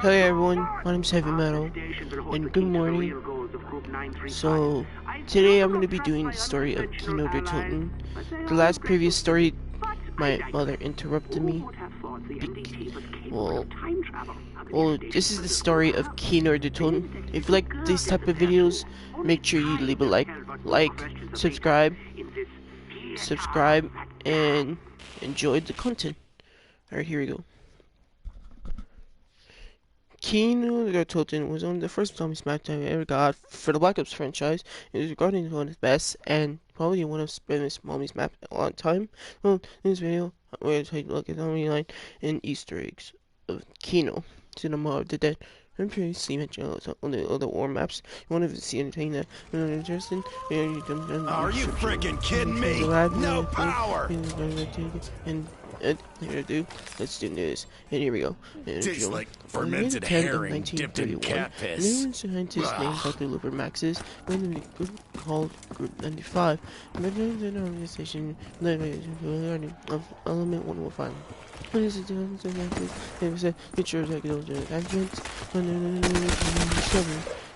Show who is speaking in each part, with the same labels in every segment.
Speaker 1: Hey everyone, my name's Heavy Metal, and good morning. So, today I'm going to be doing the story of Kino der Toten. The last previous story, my mother interrupted me. Well, this is the story of Kino der Toten. If you like these type of videos, make sure you leave a like, subscribe, and enjoy the content. Alright, here we go. Kino der Toten was one of the first zombie smash I ever got for the Black Ops franchise. It was regarded as one of the best and probably one of the best zombies map in a long time. Well, in this video, I'm going to take a look at zombie line and Easter eggs of Kino, Cinema of the Dead. I'm previously mentioned on the other war maps. You want to see anything that you're interested in?
Speaker 2: Are you freaking kidding me? No power!
Speaker 1: And here to do, let's do this. And here we go.
Speaker 2: Tastes like fermented herring dipped in cat piss.
Speaker 1: An scientist named Dr. Luber Maxis went in a group called Group 95. Members of an organization led by the of Element 105. What is it? It was a picture of those attachments.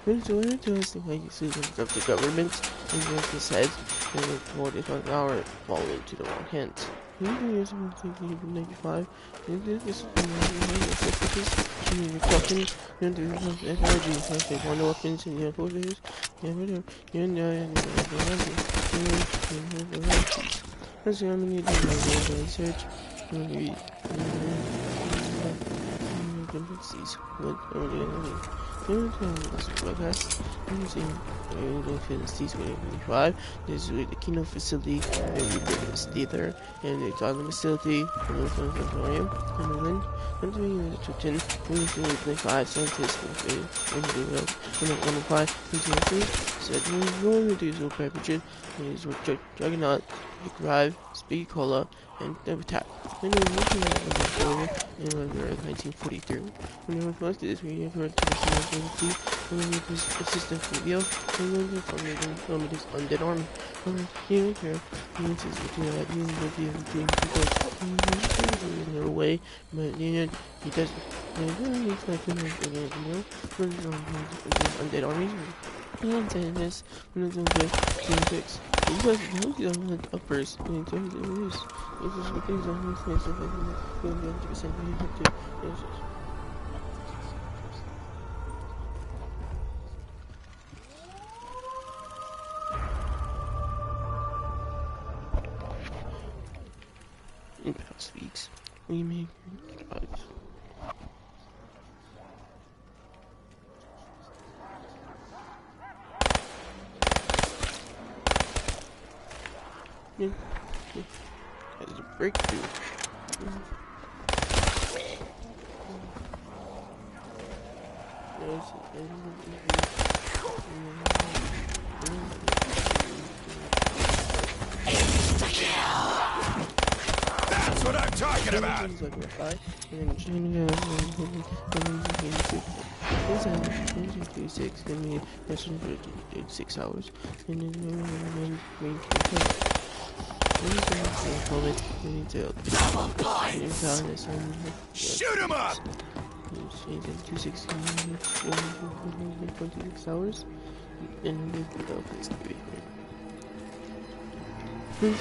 Speaker 1: It's so interesting how you see of the government and what it says and reported on our fall into the wrong hands. Years of 1995, this is talking and the energy, one weapons in the forces, that's how many research. This is the Kino facility, and we did this theater, and it's on the facility, and then the toten, and 25 scientists, and the 105, and said we're going to do some preparation, and it's with Juggernaut, Drive, Speed Cola, and the attack. And then we looking at the in 1943. When we first did this video for the and then we assistant video, and then we filmed this undead army. Here, he insists between that and between because in her way, but then he doesn't. And he's like, undead armies. And saying this, when it's okay, 26. Because those are like uppers, and terms of this, this is what these are, this is going to be 100% to in past weeks, we make drugs. Yeah. That's a breakthrough.
Speaker 2: That's what I'm talking about!
Speaker 1: Six hours.
Speaker 2: Shoot him up!
Speaker 1: 26 hours. And please give it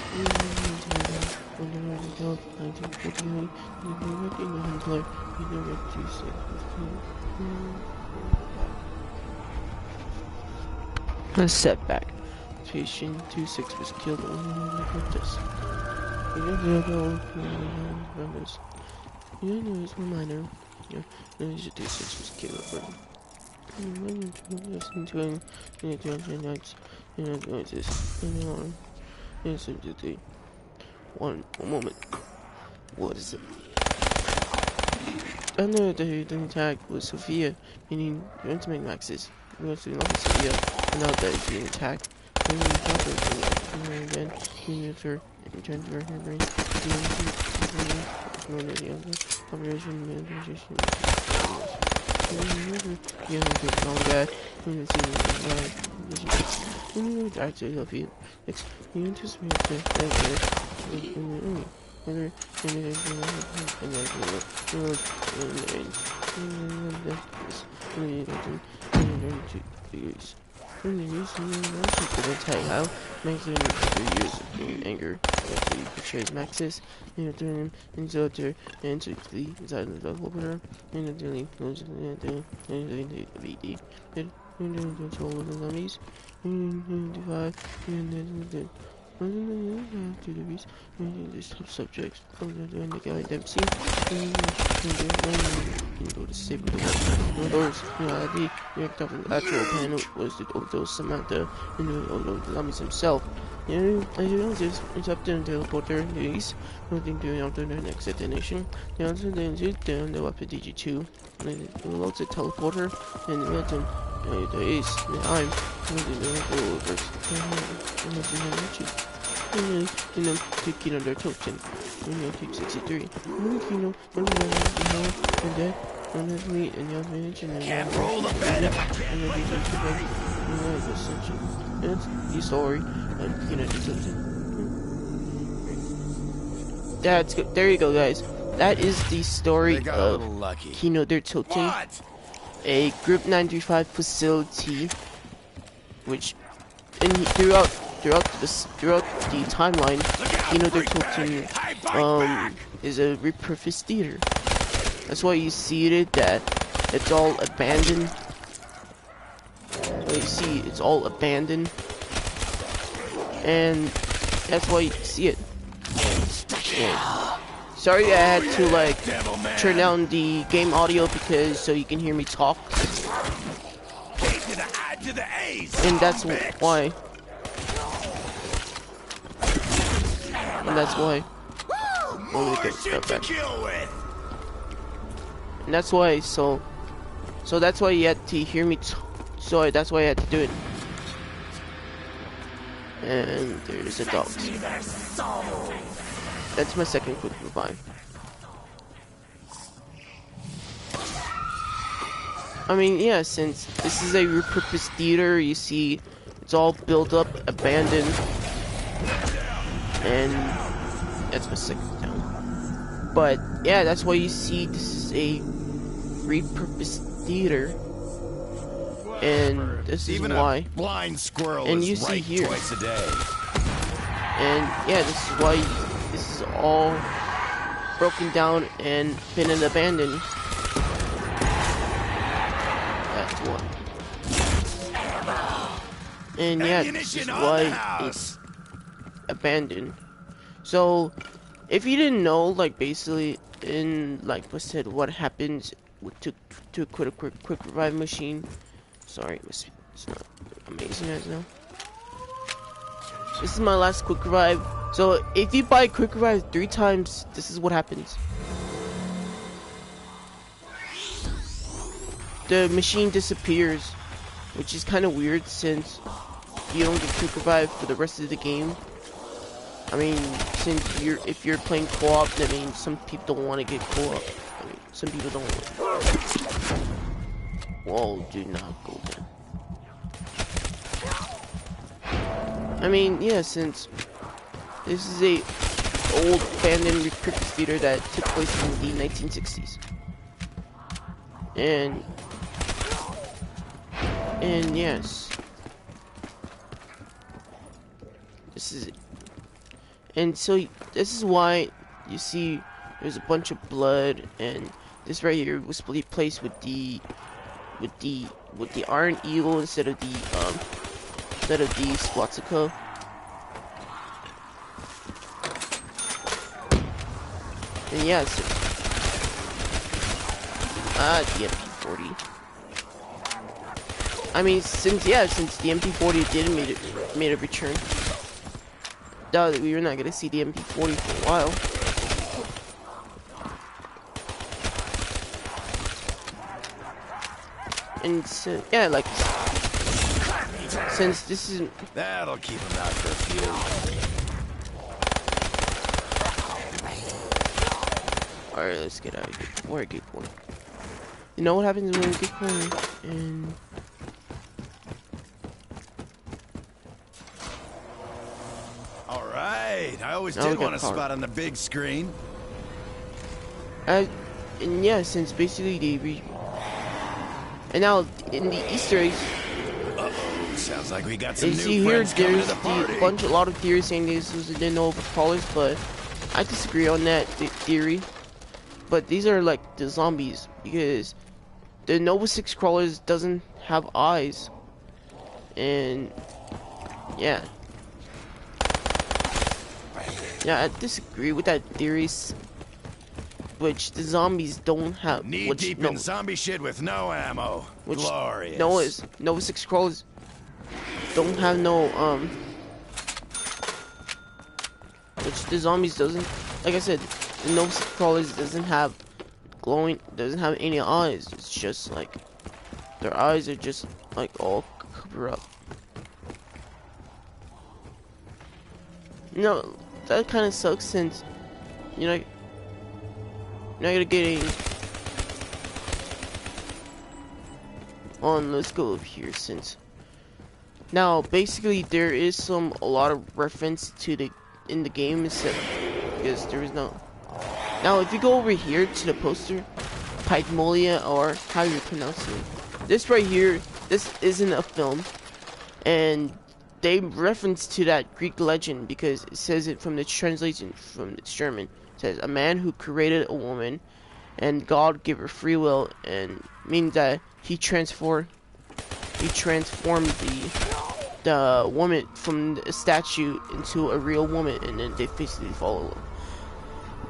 Speaker 1: a setback. Patient 26 was killed on the protest. It's minor. Patient 26 was killed. One moment. What is it? I know that the attack was Sophia, meaning you want to make Maxis. We want to knock Sophia, and now that it's being attacked. And then he moves her and turns her brain. Operation manipulation. You know, it's all bad. When it's actually love you. You anticipate that attack how Max in 3 years of being anger after he betrays Maxis, turn him into into the inside of the opener, and then goes into the BD. Control of the zombies, and 5, and then to the beast, and top subjects from the guy Dempsey, and go to save the world. Those, the actual panel was the Odo Samantha, and the zombies himself. And just interrupted and teleporter release, nothing to the next destination. They also then down the weapon DG2, and it loads a teleporter, and the mountain. There is, I'm to kino their toten. Take 63. Kino, and dead, and his meat, and young manage, and
Speaker 2: can't roll the bed if I can't.
Speaker 1: That's the story of kino their toten. That's good. There you go, guys. That is the story of Kino their Toten.
Speaker 2: What?
Speaker 1: A Group 935 facility, which throughout the timeline, Kino their Toten is a repurposed theater. That's why you see it that it's all abandoned. You see, it's all abandoned, and that's why you see it. Yeah. Sorry, I had to like turn down the game audio because so you can hear me talk, and that's why. And that's why. And that's why. So that's why you had to hear me. So that's why I had to do it. And there's a dog. That's my second quick revive. I mean, yeah, since this is a repurposed theater, you see, it's all built up, abandoned, and that's my second down. But yeah, that's why you see this is a repurposed theater, and this is
Speaker 2: even
Speaker 1: why.
Speaker 2: A blind squirrel
Speaker 1: and
Speaker 2: is
Speaker 1: you see
Speaker 2: right
Speaker 1: here,
Speaker 2: twice a day.
Speaker 1: and yeah, this is why. This is all broken down and been abandoned. That's what. And yeah, this is why it's abandoned. So, if you didn't know, like basically, in like I said, what happens to quit a quick revive machine. Sorry, it's not amazing as now. This is my last quick revive. So if you buy quick revive 3 times, this is what happens. The machine disappears, which is kind of weird since you don't get quick revive for the rest of the game. I mean, since if you're playing co-op, that means some people don't want to get co-op. I mean, some people don't. Whoa, do not go there. I mean, yeah, since this is a old abandoned repurposed theater that took place in the 1960s, and yes, this is it. And so this is why you see there's a bunch of blood, and this right here was replaced with the Iron Eagle instead of the swastika. And yes, the MP40. I mean, since the MP40 did made a return, doubt that we were not gonna see the MP40 for a while. And so, yeah, like, since this is...
Speaker 2: That'll keep him out for a few.
Speaker 1: Alright, let's get out of here before I get cornered. You know what happens when we get cornered? And...
Speaker 2: Alright,
Speaker 3: Right, I always
Speaker 1: Now we
Speaker 3: did
Speaker 1: got
Speaker 3: want a
Speaker 1: car.
Speaker 3: spot on the big screen.
Speaker 1: And yeah, since basically and now in the Easter eggs,
Speaker 3: Uh-oh, sounds like we got some
Speaker 1: you
Speaker 3: new
Speaker 1: see here,
Speaker 3: friends coming to
Speaker 1: there's
Speaker 3: the party.
Speaker 1: a lot of theories saying this was the Nova crawlers, but I disagree on that theory. But these are like the zombies, because the Nova 6 crawlers doesn't have eyes, and yeah, I disagree with that theories. Which the zombies don't have.
Speaker 3: Knee deep in zombie shit with no ammo.
Speaker 1: Which
Speaker 3: Glorious.
Speaker 1: Nova 6 crawlers don't have no which the zombies doesn't. Like I said, the Nova 6 crawlers doesn't have any eyes. It's just like their eyes are just like all covered up. No, that kind of sucks, since you know. Now you're getting on. Let's go over here, since now basically there is a lot of reference to the in the game, except because there is no. Now if you go over here to the poster, Pygmolia, or how you pronounce it, this right here, this isn't a film, and they reference to that Greek legend because it says it from the translation from its German. Says a man who created a woman, and God gave her free will, and means that he transformed the woman from a statue into a real woman, and then they basically follow him.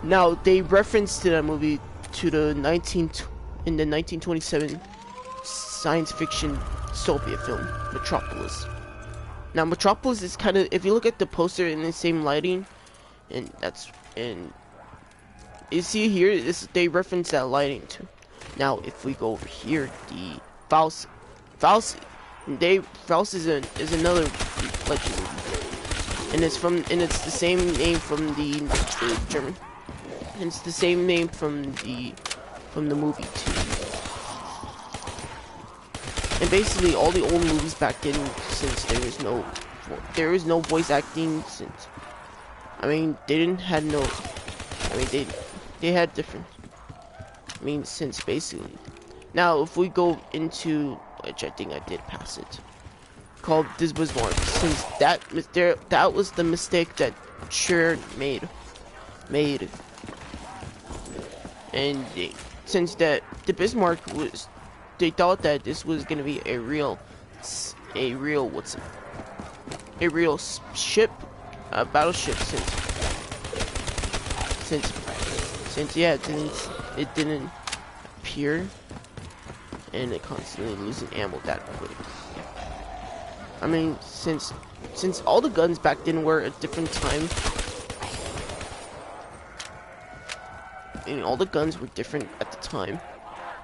Speaker 1: Now they reference to that movie to the 1927 science fiction dystopia film Metropolis. Now Metropolis is kind of, if you look at the poster in the same lighting, and you see here, they reference that lighting too. Now, if we go over here, the Faust is another legend, and it's the same name from the German, and it's the same name from the movie too. And basically, all the old movies back then, since there is no voice acting, since they had different. Since basically. Now, if we go into, which I think I did pass it, called This Bismarck, since that was the mistake that Sure made, and since that the Bismarck was, they thought that this was gonna be a real ship, battleship, since yeah, it didn't appear, and it constantly losing ammo that quick. Since all the guns back then were a different time, and all the guns were different at the time,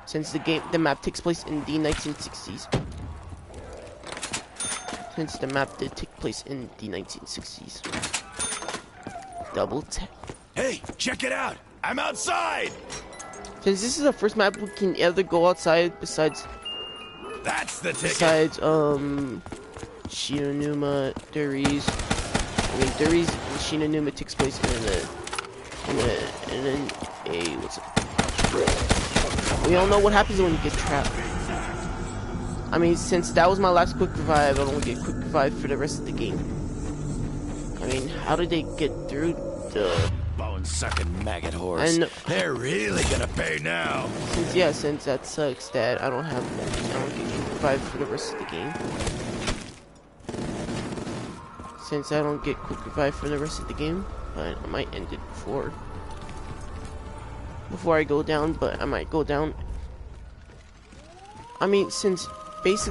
Speaker 1: since the map takes place in the 1960s. Since the map did take place in the 1960s. Double tap.
Speaker 3: Hey, check it out! I'm outside!
Speaker 1: Since this is the first map we can ever go outside besides
Speaker 3: That's the ticket.
Speaker 1: Besides Shinonuma, Duri's. Duri's and Shinonuma takes place in a what's it? We all know what happens when you get trapped. Since that was my last quick revive, I don't get quick revive for the rest of the game. How did they get through the
Speaker 3: bone-sucking maggot horse? They're really gonna pay now.
Speaker 1: Since that sucks that I don't get quick revive for the rest of the game. Since I don't get quick revive for the rest of the game, but I might end it before I go down, but I might go down. Since this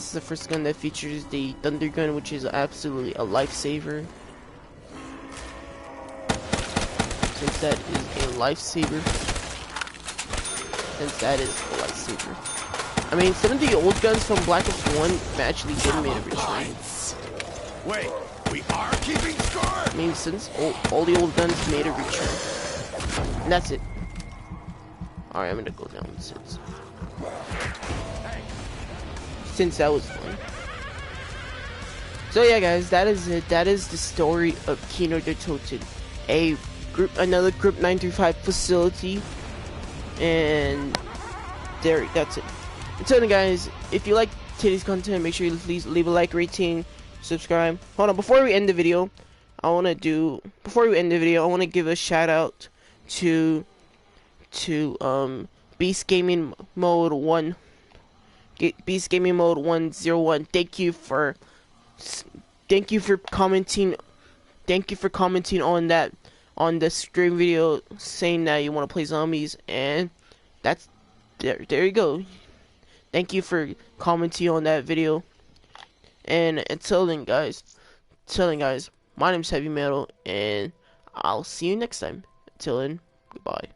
Speaker 1: is the first gun that features the Thunder Gun, which is absolutely a lifesaver. Since that is a lifesaver. Some of the old guns from Black Ops 1 actually did made a return.
Speaker 3: Wait, we are keeping score?
Speaker 1: Since all the old guns made a return. And that's it. Alright, I'm gonna go down since that was fun. So yeah, guys, that is it. That is the story of Kino the Toten, another group 935 facility, and that's it. Until then, guys, if you like today's content, make sure you please leave a like, rating, subscribe. Hold on, before we end the video, I want to give a shout out to Beast Gaming Mode 1. Beast Gaming Mode 101. Thank you for commenting. Thank you for commenting on the stream video, saying that you want to play zombies, and that's there you go. Thank you for commenting on that video. And until then, guys, my name's Heavy Metal, and I'll see you next time. Until then, goodbye.